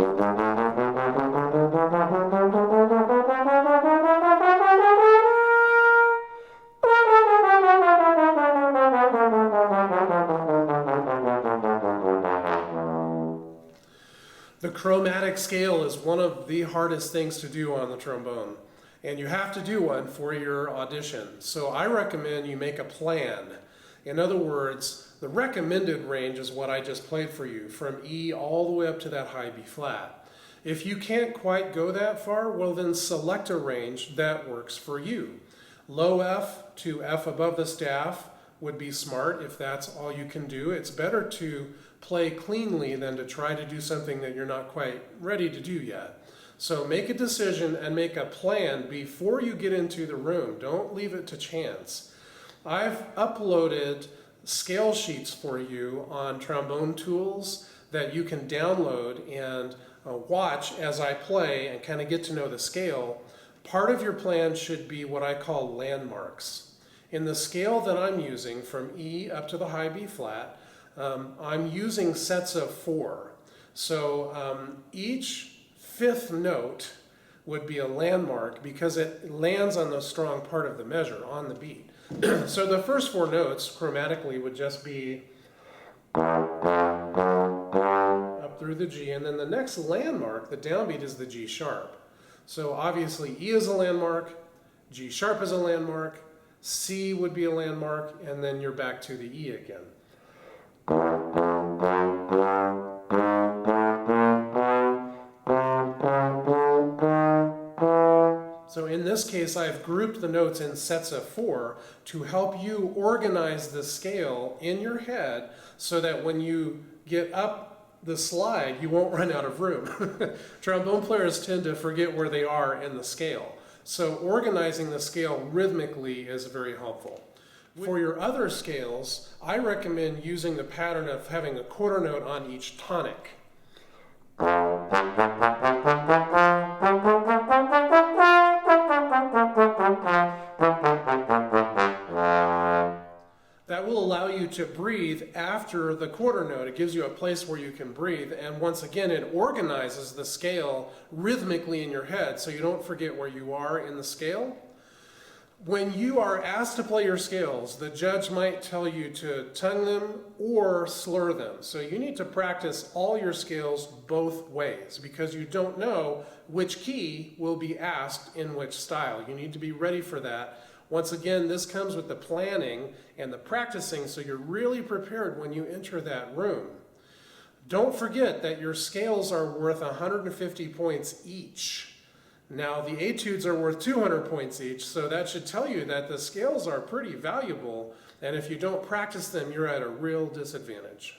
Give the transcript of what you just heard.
The chromatic scale is one of the hardest things to do on the trombone, and you have to do one for your audition. So I recommend you make a plan. In other words, the recommended range is what I just played for you, from E all the way up to that high B flat. If you can't quite go that far, well then select a range that works for you. Low F to F above the staff would be smart if that's all you can do. It's better to play cleanly than to try to do something that you're not quite ready to do yet. So make a decision and make a plan before you get into the room. Don't leave it to chance. I've uploaded scale sheets for you on Trombone Tools that you can download and watch as I play and kind of get to know the scale. Part of your plan should be what I call landmarks. In the scale that I'm using, from E up to the high B flat, I'm using sets of 4. So each fifth note would be a landmark because it lands on the strong part of the measure, on the beat. So the first 4 notes chromatically would just be up through the G, and then the next landmark, the downbeat, is the G sharp. So obviously E is a landmark, G sharp is a landmark, C would be a landmark, and then you're back to the E again. So in this case, I've grouped the notes in sets of 4 to help you organize the scale in your head so that when you get up the slide, you won't run out of room. Trombone players tend to forget where they are in the scale. So organizing the scale rhythmically is very helpful. For your other scales, I recommend using the pattern of having a quarter note on each tonic. That will allow you to breathe after the quarter note. It gives you a place where you can breathe, and once again it organizes the scale rhythmically in your head so you don't forget where you are in the scale. When you are asked to play your scales, the judge might tell you to tongue them or slur them. So you need to practice all your scales both ways because you don't know which key will be asked in which style. You need to be ready for that. Once again, this comes with the planning and the practicing, so you're really prepared when you enter that room. Don't forget that your scales are worth 150 points each. Now, the etudes are worth 200 points each, so that should tell you that the scales are pretty valuable, and if you don't practice them, you're at a real disadvantage.